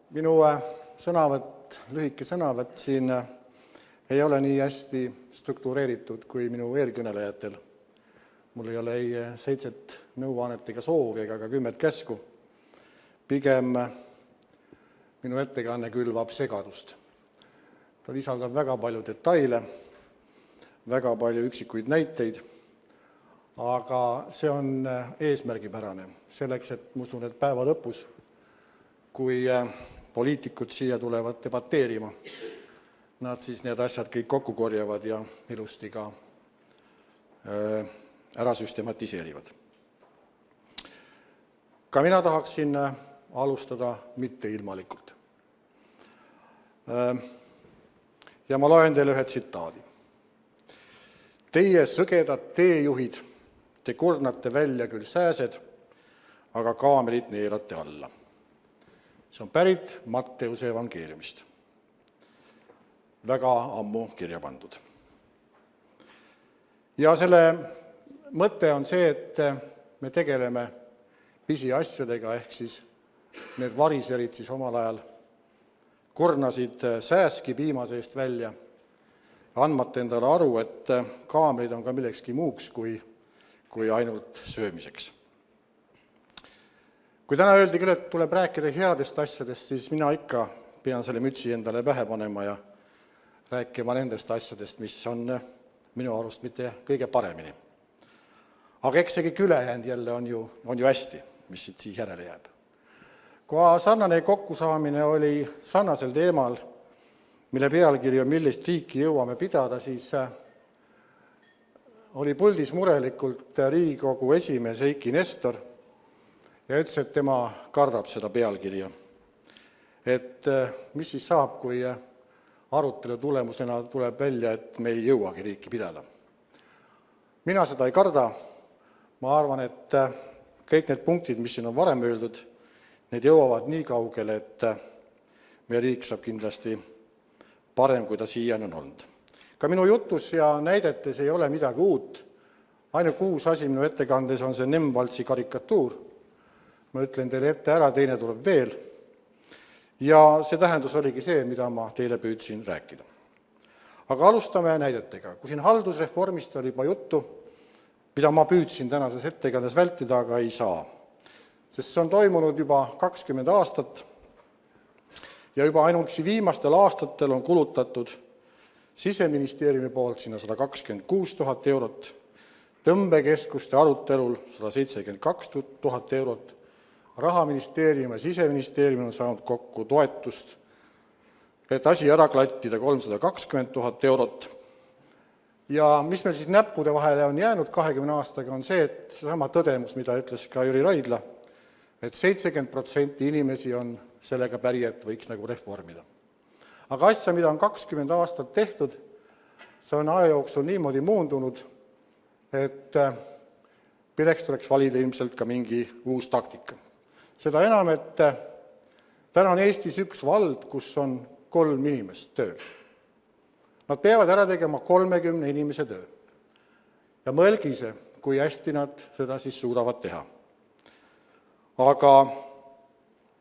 Minu sõnavõtt, lühike sõnavõtt siin ei ole nii hästi struktureeritud kui minu eelkõnelejatel. Mul ei ole ei 7 nõuannet ega soovi ega ka 10 käsku. Pigem minu ettekanne külvab segadust. Ta lisaldab väga palju detaile, väga palju üksikuid näiteid, aga see on eesmärgipärane. Selleks, et ma usun, et päeva lõpus, kui poliitikud siia tulevad debateerima, nad siis need asjad kõik kokku korjavad ja ilusti ka ära süstematiseerivad. Ka mina tahaksin alustada mitte ilmalikult. Ja ma loen teile ühe tsitaadi. Teie sõgedad teejuhid, te kurnate välja küll sääsed, aga kaamerid neelate alla. See on pärit Matteuse evangeeliumist. Väga ammu kirja pandud. Ja selle mõte on see, et me tegeleme pisiasjadega, ehk siis need variserid siis omal ajal kurnasid sääski piima seest välja, andmata endale aru, et kaamerid on ka millekski muuks kui ainult söömiseks. Kui täna öeldi küll, et tuleb rääkida headest asjadest, siis mina ikka pean selle mütsi endale pähe panema ja rääkima nendest asjadest, mis on minu arust mitte kõige paremini. Aga eks see kõik ülejäänud jälle on ju hästi, mis siit siis järele jääb. Kui sarnane kokkusaamine oli sarnasel teemal, mille pealkiri on Millist riiki jõuame pidada, siis oli puldis murelikult Riigikogu esimees Eiki Nestor ja ütles, et tema kardab seda pealkirja. Et mis siis saab, kui arutelu tulemusena tuleb välja, et me ei jõuagi riiki pidada. Mina seda ei karda. Ma arvan, et kõik need punktid, mis siin on varem öeldud, need jõuavad nii kaugele, et meie riik saab kindlasti parem, kui ta siiani on olnud. Ka minu jutus ja näidetes ei ole midagi uut. Ainult uus asi minu ettekandes on see Nemvaltsi karikatuur. Ma ütlen teile ette ära, teine tuleb veel. Ja see tähendus oligi see, mida ma teile püüdsin rääkida. Aga alustame näidetega. Kui siin haldusreformist oli juba juttu, mida ma püüdsin tänases ettekandes vältida, aga ei saa. Sest see on toimunud juba 20 aastat ja juba ainuüksi viimastel aastatel on kulutatud Siseministeeriumi poolt sinna 126 000 eurot, tõmbekeskuste arutelul 172 000 eurot, Rahaministeerium ja Siseministeerium on saanud kokku toetust, et asi ära klattida 320 000 eurot. Ja mis meil siis näppude vahele on jäänud 20 aastaga, on see, et seesama tõdemus, mida ütles ka Jüri Raidla, et 70% inimesi on sellega päri, et võiks nagu reformida. Aga asja, mida on 20 aastat tehtud, see on aja jooksul niimoodi muundunud, et milleks tuleks valida ilmselt ka mingi uus taktika. Seda enam, et täna on Eestis üks vald, kus on 3 inimest tööl. Nad peavad ära tegema 30 inimese töö. Ja mõelgi see, kui hästi nad seda siis suudavad teha. Aga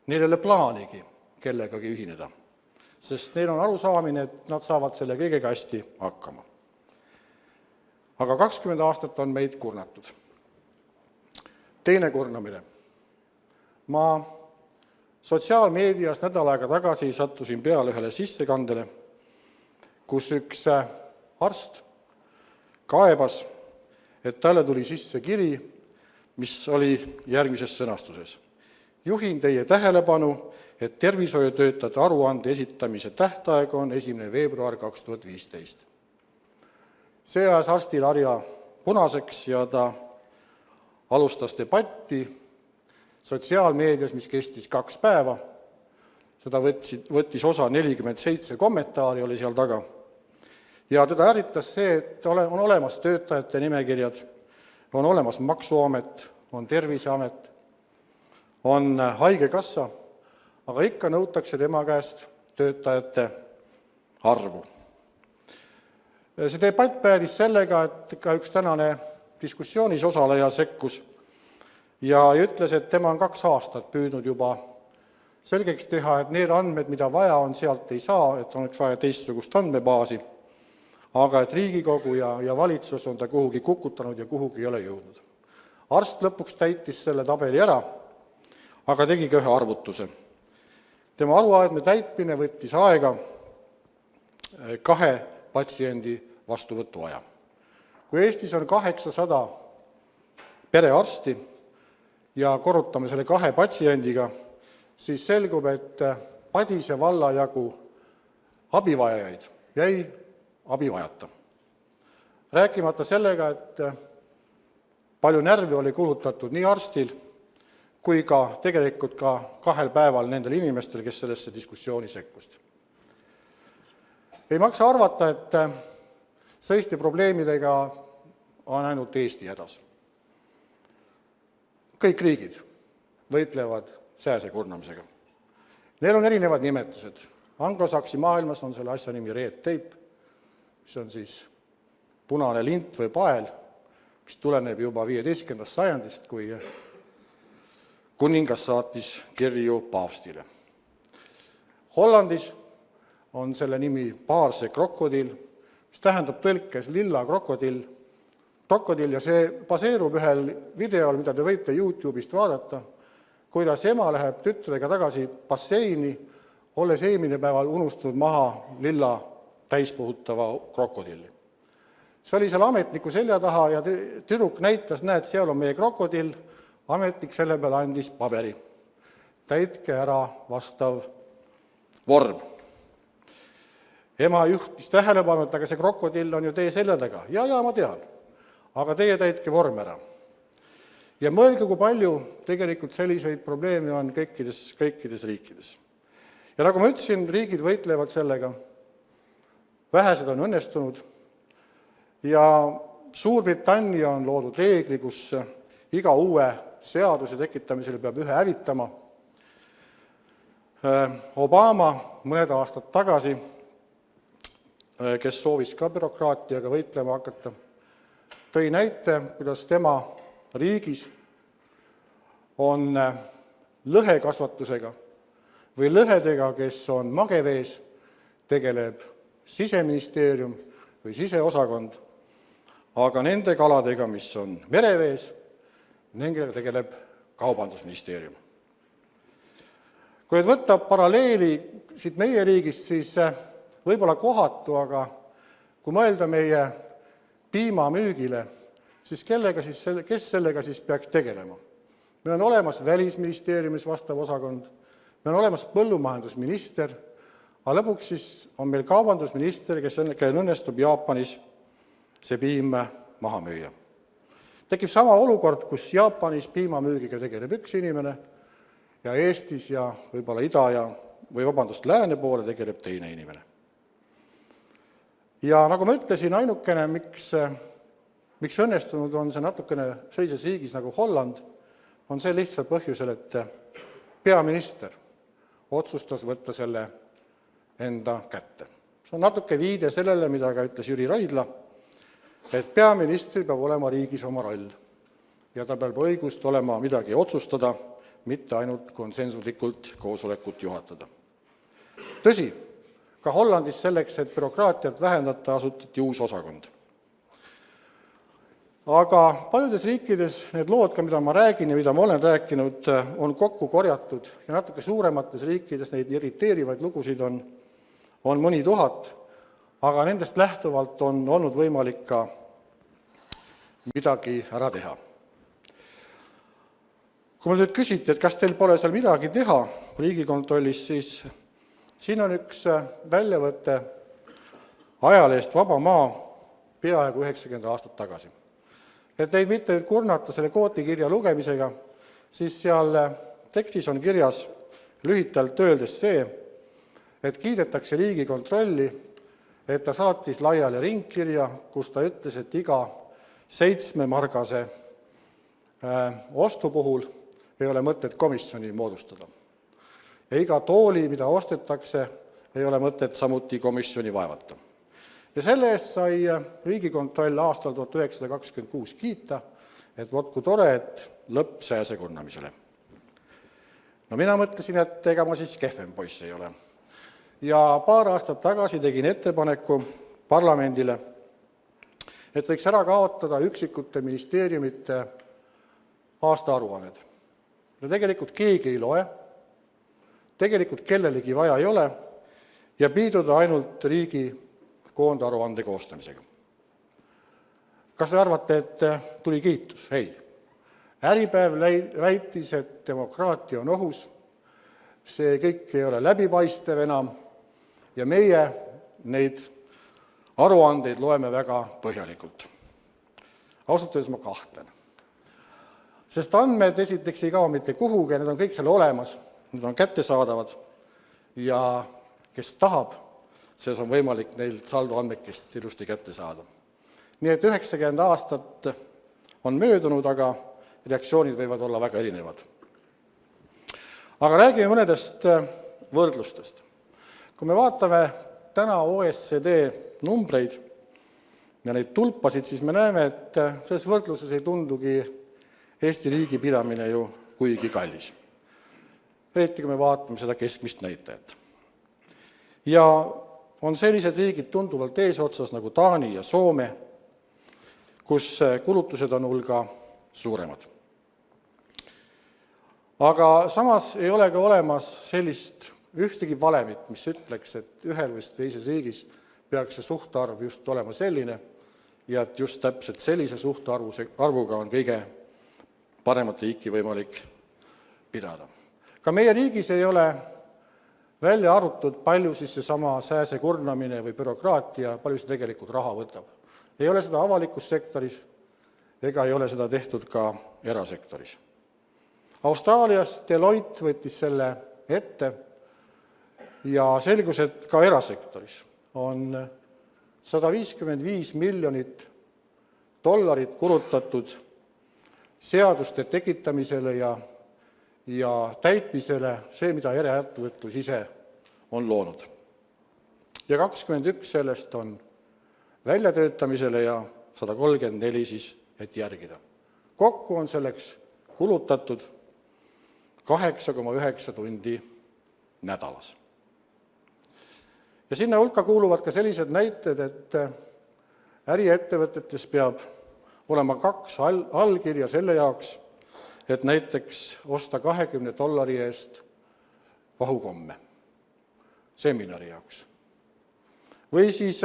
neil ei ole plaanigi kellegagi ühineda, sest neil on arusaamine, et nad saavad selle kõigega hästi hakkama. Aga 20 aastat on meid kurnatud. Teine kurnamine. Ma sotsiaalmeedias nädal aega tagasi sattusin peale ühele sissekandele, kus üks arst kaebas, et talle tuli sisse kiri, mis oli järgmises sõnastuses. Juhin teie tähelepanu, et tervishoiutöötajate aruande esitamise tähtaeg on 1. veebruar 2015. See ajas arstil harja punaseks ja ta alustas debatti sotsiaalmeedias, mis kestis 2 päeva. Seda võttis osa 47 kommentaari, oli seal taga. Ja teda ärritas see, et on olemas töötajate nimekirjad, on olemas Maksuamet, on Terviseamet, on Haigekassa, aga ikka nõutakse tema käest töötajate arvu. See debatt päädis sellega, et ka üks tänane diskussioonis osaleja sekkus ja ütles, et tema on 2 aastat püüdnud juba selgeks teha, et need andmed, mida vaja on, sealt ei saa, et oleks vaja teistsugust andmebaasi, aga et Riigikogu ja valitsus on ta kuhugi kukutanud ja kuhugi ei ole jõudnud. Arst lõpuks täitis selle tabeli ära, aga tegi ka ühe arvutuse. Tema aruandme täitmine võttis aega 2 patsiendi vastuvõtu aja. Kui Eestis on 800 perearsti ja korrutame selle 2 patsiendiga, siis selgub, et Padise valla jagu abivajajaid jäi abivajata. Rääkimata sellega, et palju närvi oli kulutatud nii arstil kui ka tegelikult ka 2 päeval nendel inimestel, kes sellesse diskussiooni sekkusid. Ei maksa arvata, et selliste probleemidega on ainult Eesti hädas. Kõik riigid võitlevad sääse kurnamisega. Neil on erinevad nimetused. Anglosaksi maailmas on selle asja nimi red tape, mis on siis punane lint või pael, mis tuleneb juba 15. sajandist, kui kuningas saatis kirju paavstile. Hollandis on selle nimi paarse krokodill, mis tähendab tõlkes lilla krokodill ja see baseerub ühel videol, mida te võite YouTube'ist vaadata, kuidas ema läheb tütrega tagasi basseini, olles eelmine päeval unustanud maha lilla täispuhutava krokodilli. See oli seal ametniku selja taha ja tüdruk näitas, näed, seal on meie krokodill, ametnik selle peale andis paberi. Täitke ära vastav vorm. Ema juhtis tähelepanu, et aga see krokodill on ju teie selja taga. Ja, ma tean, aga teie täitke vorm ära. Ja mõelge, kui palju tegelikult selliseid probleeme on kõikides riikides. Ja nagu ma ütlesin, riigid võitlevad sellega, vähesed on õnnestunud ja Suurbritannia on loodud reegli, kus iga uue seaduse tekitamisel peab ühe hävitama. Obama mõned aastad tagasi, kes soovis ka bürokraatiaga võitlema hakata, tõi näite, kuidas tema riigis on lõhekasvatusega või lõhedega, kes on magevees, tegeleb Siseministeerium või siseosakond, aga nende kaladega, mis on merevees, nendega tegeleb Kaubandusministeerium. Kui võtta paralleeli siit meie riigist, siis võib-olla kohatu, aga kui mõelda meie piimamüügile, siis kes sellega siis peaks tegelema? Meil on olemas Välisministeeriumis vastav osakond, meil on olemas põllumajandusminister, aga lõpuks siis on meil kaubandusminister, kellel õnnestub Jaapanis see piim maha müüa. Tekib sama olukord, kus Jaapanis piimamüügiga tegeleb üks inimene ja Eestis ja võib-olla lääne poole tegeleb teine inimene. Ja nagu ma ütlesin, ainukene, miks õnnestunud on see natukene sellises riigis nagu Holland, on see lihtsal põhjusel, et peaminister otsustas võtta selle enda kätte. See on natuke viide sellele, mida ka ütles Jüri Raidla, et peaministril peab olema riigis oma roll ja tal peab õigust olema midagi otsustada, mitte ainult konsensuslikult koosolekut juhatada. Tõsi, ka Hollandis selleks, et bürokraatiat vähendada, asutati uus osakond. Aga paljudes riikides need lood, mida ma räägin ja mida ma olen rääkinud, on kokku korjatud ja natuke suuremates riikides neid irriteerivaid lugusid on mõni tuhat, aga nendest lähtuvalt on olnud võimalik ka midagi ära teha. Kui mul nüüd küsiti, et kas teil pole seal midagi teha Riigikontrollis, siis siin on üks väljavõte ajalehest Vaba Maa peaaegu 90 aastat tagasi. Et neid mitte kurnata selle kootikirja lugemisega, siis seal tekstis on kirjas lühitalt öeldes see, et kiidetakse Riigikontrolli, et ta saatis laiali ringkirja, kus ta ütles, et iga 7-margase ostu puhul ei ole mõtet komisjoni moodustada. Ja iga tooli, mida ostetakse, ei ole mõtet samuti komisjoni vaevata. Ja selle eest sai Riigikontroll aastal 1926 kiita, et kui tore, et lõpp sääse kurnamisele. No mina mõtlesin, et ega ma siis kehvem poiss ei ole. Ja paar aastat tagasi tegin ettepaneku parlamendile, et võiks ära kaotada üksikute ministeeriumite aastaaruanned. Ja tegelikult keegi ei loe, tegelikult kellelegi vaja ei ole ja piirduda ainult riigi koondaruande koostamisega. Kas te arvate, et tuli kiitus? Ei. Äripäev väitis, et demokraatia on ohus, see kõik ei ole läbipaistev enam ja meie neid aruandeid loeme väga põhjalikult. Ausalt öeldes ma kahtlen. Sest andmed esiteks ei kao mitte kuhugi, need on kõik seal olemas, need on kättesaadavad ja kes tahab, selles on võimalik neil saldoandmekest ilusti kätte saada. Nii et 90 aastat on möödunud, aga reaktsioonid võivad olla väga erinevad. Aga räägime mõnedest võrdlustest. Kui me vaatame täna OECD numbreid ja neid tulpasid, siis me näeme, et selles võrdluses ei tundugi Eesti riigi pidamine ju kuigi kallis. Eriti kui me vaatame seda keskmist näitajat. Ja on sellised riigid tunduvalt eesotsas nagu Taani ja Soome, kus kulutused on hulga suuremad. Aga samas ei ole ka olemas sellist ühtegi valemit, mis ütleks, et ühel või teises riigis peaks see suhtarv just olema selline ja et just täpselt sellise suhtarvuga on kõige paremat riiki võimalik pidada. Ka meie riigis ei ole välja arvutud, palju siis seesama sääse kurnamine või bürokraatia, palju see tegelikult raha võtab. Ei ole seda avalikus sektoris ega ei ole seda tehtud ka erasektoris. Austraalias Deloitte võttis selle ette ja selgus, et ka erasektoris on 155 miljonit dollarit kulutatud seaduste tekitamisele ja täitmisele see, mida eraettevõtlus ise on loonud. Ja 21 sellest on väljatöötamisele ja 134 siis, et järgida. Kokku on selleks kulutatud 8,9 tundi nädalas. Ja sinna hulka kuuluvad ka sellised näited, et äriettevõtetes peab olema 2 allkirja selle jaoks, et näiteks osta $20 eest vahukomme seminari jaoks. Või siis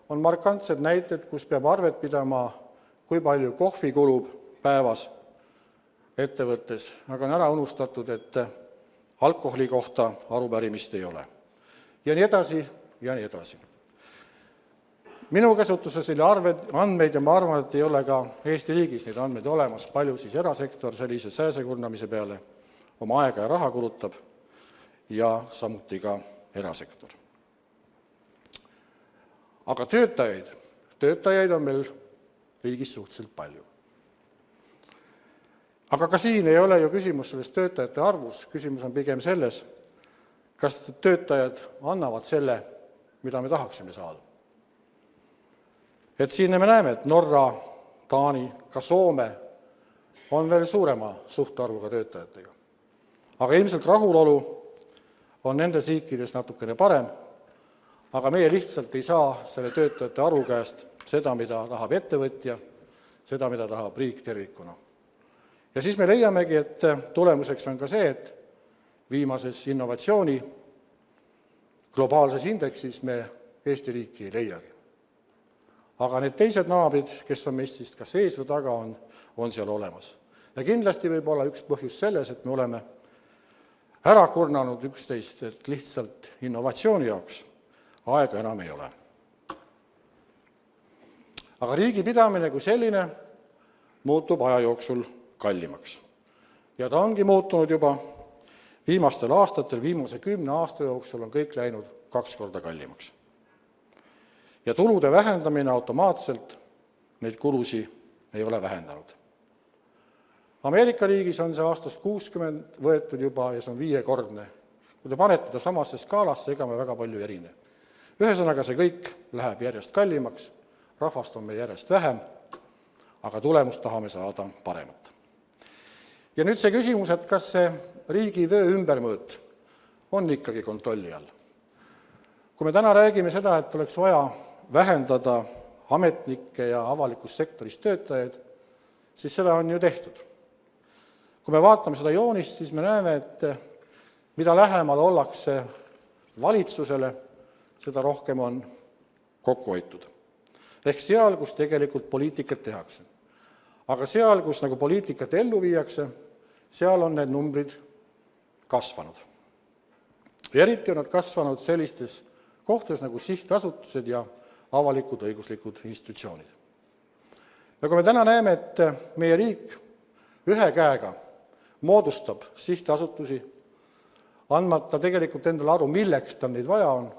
on markantsed näited, kus peab arvet pidama, kui palju kohvi kulub päevas ettevõttes, aga on ära unustatud, et alkoholi kohta arupärimist ei ole. Ja nii edasi, ja nii edasi. Minu käsutuses oli andmeid ja ma arvan, et ei ole ka Eesti riigis neid andmeid olemas, palju siis erasektor sellise sääsekurnamise peale oma aega ja raha kulutab ja samuti ka erasektor. Aga töötajaid on meil riigis suhteliselt palju. Aga ka siin ei ole ju küsimus selles töötajate arvus, küsimus on pigem selles, kas töötajad annavad selle, mida me tahaksime saada. Et siin me näeme, et Norra, Taani, ka Soome on veel suurema suhtarvuga töötajatega. Aga ilmselt rahulolu on nendes riikides natukene parem, aga meie lihtsalt ei saa selle töötajate arvu käest seda, mida tahab ettevõtja, seda, mida tahab riik tervikuna. Ja siis me leiamegi, et tulemuseks on ka see, et viimases innovatsiooni globaalses indeksis me Eesti riiki ei leiagi. Aga need teised naabrid, kes on meist siis kas ees või taga, on seal olemas. Ja kindlasti võib olla üks põhjus selles, et me oleme ära kurnanud üksteist, et lihtsalt innovatsiooni jaoks aega enam ei ole. Aga riigi pidamine kui selline muutub aja jooksul kallimaks. Ja ta ongi muutunud juba viimastel aastatel, viimase 10 aasta jooksul on kõik läinud 2 korda kallimaks. Ja tulude vähendamine automaatselt neid kulusi ei ole vähendanud. Ameerika riigis on see aastast 60 võetud juba ja see on 5-kordne. Kui te panete ta samasse skaalasse, ega me väga palju erine. Ühesõnaga see kõik läheb järjest kallimaks, rahvast on meil järjest vähem, aga tulemust tahame saada paremat. Ja nüüd see küsimus, et kas see riigi vöö ümbermõõt on ikkagi kontrolli all. Kui me täna räägime seda, et oleks vaja vähendada ametnikke ja avalikus sektoris töötajaid, siis seda on ju tehtud. Kui me vaatame seda joonist, siis me näeme, et mida lähemal ollakse valitsusele, seda rohkem on kokku hoitud. Ehk seal, kus tegelikult poliitikat tehakse. Aga seal, kus nagu poliitikat ellu viiakse, seal on need numbrid kasvanud. Ja eriti on nad kasvanud sellistes kohtades nagu sihtasutused ja avalikud õiguslikud institutsioonid. Ja kui me täna näeme, et meie riik ühe käega moodustab sihtasutusi, andmata tegelikult endale aru, milleks tal neid vaja on,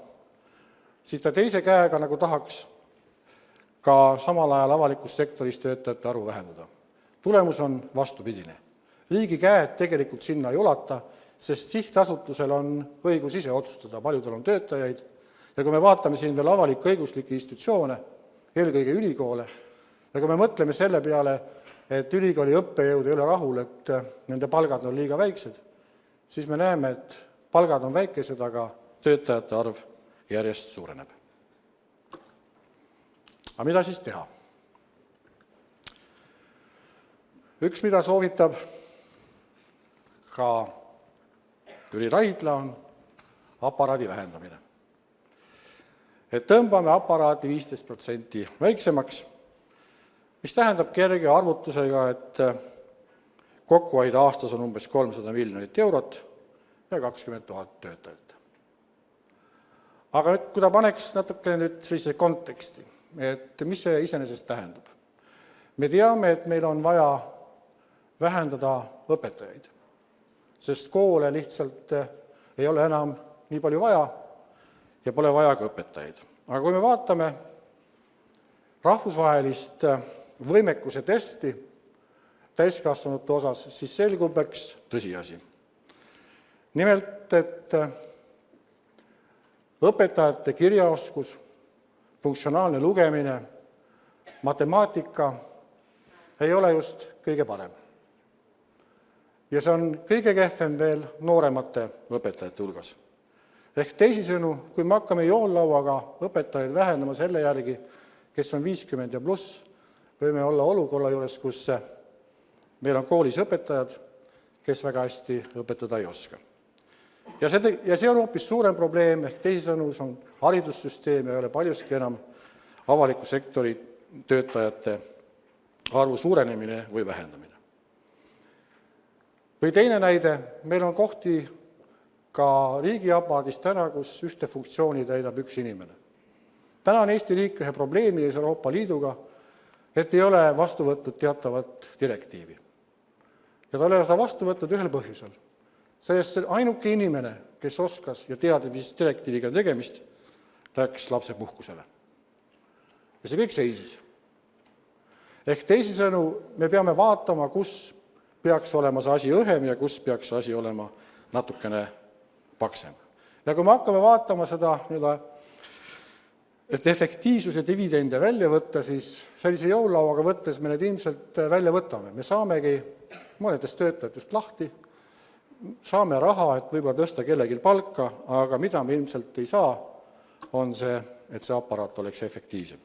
siis ta teise käega nagu tahaks ka samal ajal avalikus sektoris töötajate arvu vähendada. Tulemus on vastupidine. Riigi käed tegelikult sinna ei ulata, sest sihtasutusel on õigus ise otsustada, palju tal on töötajaid, ja kui me vaatame siin veel avalik-õiguslikke institutsioone, eelkõige ülikoole, ja kui me mõtleme selle peale, et ülikooli õppejõud ei ole rahul, et nende palgad on liiga väiksed, siis me näeme, et palgad on väikesed, aga töötajate arv järjest suureneb. Aga mida siis teha? Üks, mida soovitab ka Jüri Raidla, on aparaadi vähendamine. Et tõmbame aparaati 15% väiksemaks, mis tähendab kerge arvutusega, et kokkuhoida aastas on umbes 300 miljonit eurot ja 20 000 töötajat. Aga nüüd, kui ta paneks natuke nüüd sellise konteksti, et mis see iseenesest tähendab? Me teame, et meil on vaja vähendada õpetajaid, sest koole lihtsalt ei ole enam nii palju vaja ja pole vaja ka õpetajaid. Aga kui me vaatame rahvusvahelist võimekuse testi täiskasvanute osas, siis selgub üks tõsiasi. Nimelt, et õpetajate kirjaoskus, funktsionaalne lugemine, matemaatika ei ole just kõige parem. Ja see on kõige kehvem veel nooremate õpetajate hulgas. Ehk teisisõnu, kui me hakkame joollauaga õpetajaid vähendama selle järgi, kes on 50 ja pluss, võime olla olukorra juures, kus meil on koolis õpetajad, kes väga hästi õpetada ei oska. Ja see on hoopis suurem probleem, ehk teisisõnu on haridussüsteem ja ei ole paljuski enam avaliku sektori töötajate arvu suurenemine või vähendamine. Või teine näide, meil on kohti ka riigiaparaadis täna, kus ühte funktsiooni täidab üks inimene. Täna on Eesti riik ühe probleemi ees Euroopa Liiduga, et ei ole vastu võtnud teatavat direktiivi. Ja ta ei ole seda vastu võtnud ühel põhjusel. Sellest ainuke inimene, kes oskas ja teadis, mis direktiiviga tegemist, läks lapsepuhkusele. Ja see kõik seisis. Ehk teisisõnu, me peame vaatama, kus peaks olema see asi õhem ja kus peaks asi olema natukene paksem. Ja kui me hakkame vaatama seda, et efektiivsuse dividende välja võtta, siis sellise jõulauaga võttes me need ilmselt välja võtame. Me saamegi mõnedest töötajatest lahti, saame raha, et võib-olla tõsta kellelgi palka, aga mida me ilmselt ei saa, on see, et see aparaat oleks efektiivsem.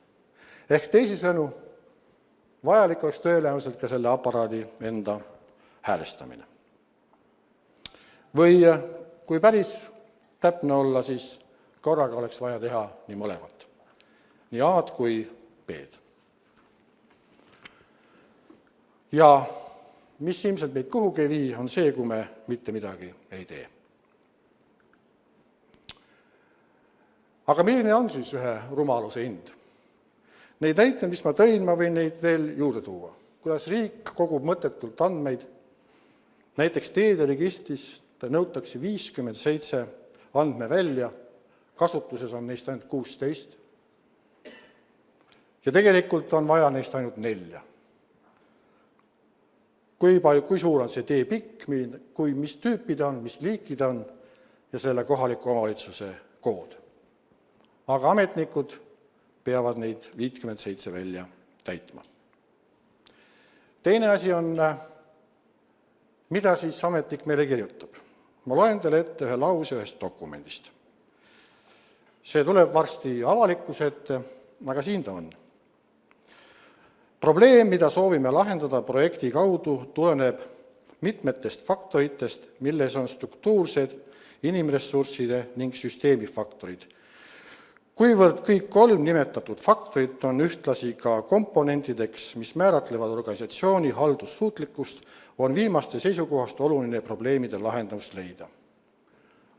Ehk teisisõnu, vajalik oleks tõenäoliselt ka selle aparaadi enda häälestamine. Või kui päris täpne olla, siis korraga oleks vaja teha nii mõlemat. Nii A-d kui B-d. Ja mis ilmselt meid kuhugi ei vii, on see, kui me mitte midagi ei tee. Aga milline on siis ühe rumaluse hind? Neid näiteid, mis ma tõin, ma võin neid veel juurde tuua. Kuidas riik kogub mõttetult andmeid, näiteks teede registris nõutakse 57 andme välja, kasutuses on neist ainult 16 ja tegelikult on vaja neist ainult 4. Kui suur on see tee pikk, mis tüüpid on, mis liikid on ja selle kohaliku omavalitsuse kood. Aga ametnikud peavad neid 57 välja täitma. Teine asi on Mida siis ametnik meile kirjutab? Ma loen teile ette ühe lause ühest dokumendist. See tuleb varsti avalikkuse ette, aga siin ta on. Probleem, mida soovime lahendada projekti kaudu, tuleneb mitmetest faktoritest, milles on struktuursed, inimressursside ning süsteemifaktorid. Kuivõrd kõik 3 nimetatud faktorit on ühtlasi ka komponentideks, mis määratlevad organisatsiooni haldussuutlikkust, on viimaste seisukohast oluline probleemide lahendamist leida.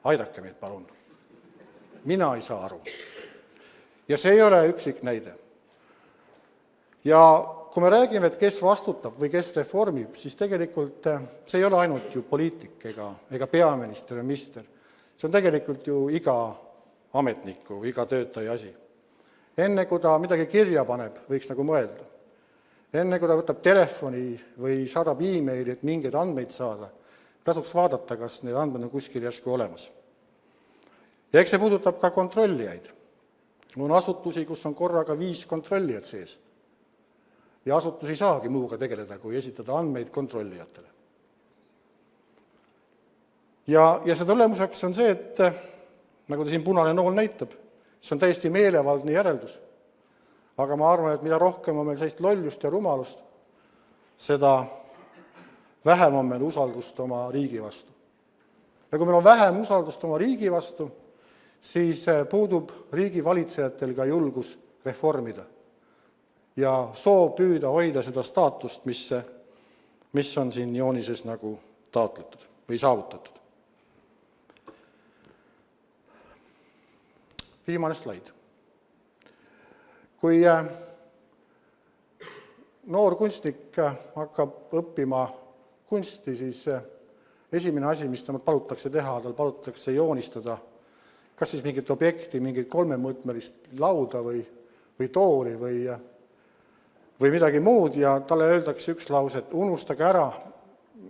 Aidake meid, palun. Mina ei saa aru. Ja see ei ole üksik näide. Ja kui me räägime, et kes vastutab või kes reformib, siis tegelikult see ei ole ainult ju poliitik ega peaminister ja minister. See on tegelikult ju iga ametniku, iga töötaja asi. Enne kui ta midagi kirja paneb, võiks nagu mõelda. Enne kui ta võtab telefoni või saadab e-maili, et mingeid andmeid saada, tasuks vaadata, kas need andmed on kuskil järsku olemas. Ja eks see puudutab ka kontrollijaid. On asutusi, kus on korraga 5 kontrollijat sees. Ja asutus ei saagi muuga tegeleda, kui esitada andmeid kontrollijatele. Ja see tulemuseks on see, et nagu ta siin punane nool näitab, see on täiesti meelevaldne järeldus. Aga ma arvan, et mida rohkem on meil sellist lollust ja rumalust, seda vähem on meil usaldust oma riigi vastu. Ja kui meil on vähem usaldust oma riigi vastu, siis puudub riigi valitsejatel ka julgus reformida ja soov püüda hoida seda staatust, mis on siin joonises nagu taotletud või saavutatud. Viimane slaid. Kui noor kunstnik hakkab õppima kunsti, siis esimene asi, mis tal palutakse teha, tal palutakse joonistada kas siis mingit objekti, mingit 3-mõõtmelist lauda või tooli või midagi muud ja talle öeldakse üks lause, et unustage ära,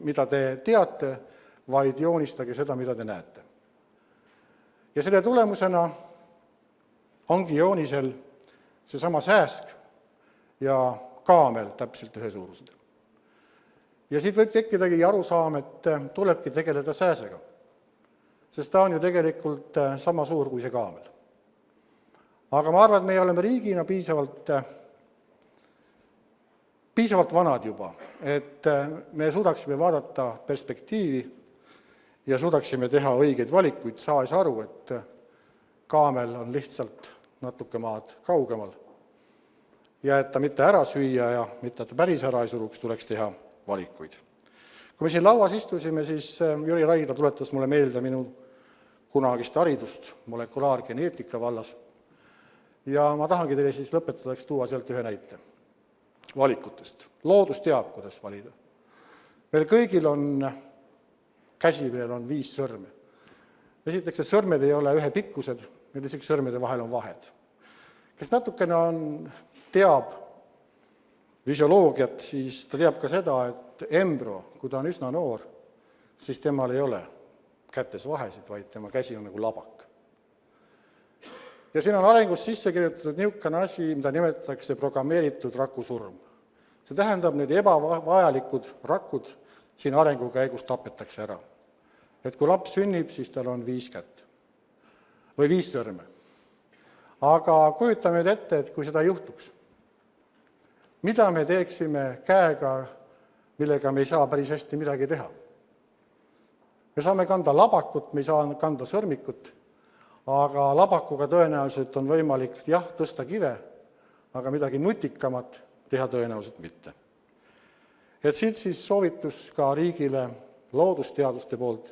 mida te teate, vaid joonistage seda, mida te näete. Ja selle tulemusena ongi joonisel seesama sääsk ja kaamel täpselt ühe suurused. Ja siit võib tekkidagi arusaam, et tulebki tegeleda sääsega, sest ta on ju tegelikult sama suur kui see kaamel. Aga ma arvan, et me oleme riigina piisavalt vanad juba, et me suudaksime vaadata perspektiivi ja suudaksime teha õigeid valikuid, saades aru, et kaamel on lihtsalt natuke maad kaugemal ja et ta mitte ära süüa ja mitte ta päris ära ei suruks, tuleks teha valikuid. Kui me siin lauas istusime, siis Jüri Raidla tuletas mulle meelde minu kunagist haridust molekulaargeneetika vallas ja ma tahangi teile siis lõpetuseks tuua sealt ühe näite valikutest. Loodus teab, kuidas valida. Meil kõigil on käsi peal on 5 sõrme. Esiteks, et sõrmed ei ole ühe pikkused, need isegi sõrmede vahel on vahed. Kes natukene teab füsioloogiat, siis ta teab ka seda, et embro, kui ta on üsna noor, siis temal ei ole kätes vahesid, vaid tema käsi on nagu labak. Ja siin on arengus sisse kirjutatud niisugune asi, mida nimetatakse programmeeritud rakusurm. See tähendab, need ebavajalikud rakud siin arengu käigus tapetakse ära. Et kui laps sünnib, siis tal on 5 kätt või 5 sõrme. Aga kujutame ette, et kui seda juhtuks, mida me teeksime käega, millega me ei saa päris hästi midagi teha? Me saame kanda labakut, me ei saa kanda sõrmikut, aga labakuga tõenäoliselt on võimalik tõsta kive, aga midagi nutikamat teha tõenäoliselt mitte. Et siit siis soovitus ka riigile loodusteaduste poolt.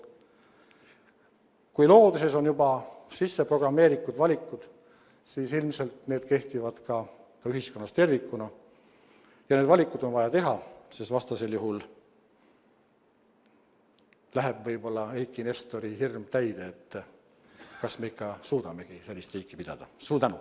Kui looduses on juba sisse programmeeritud valikud, siis ilmselt need kehtivad ka ühiskonnas tervikuna. Ja need valikud on vaja teha, sest vastasel juhul läheb võib-olla Eiki Nestori hirm täide, et kas me ikka suudamegi sellist riiki pidada. Suur tänu!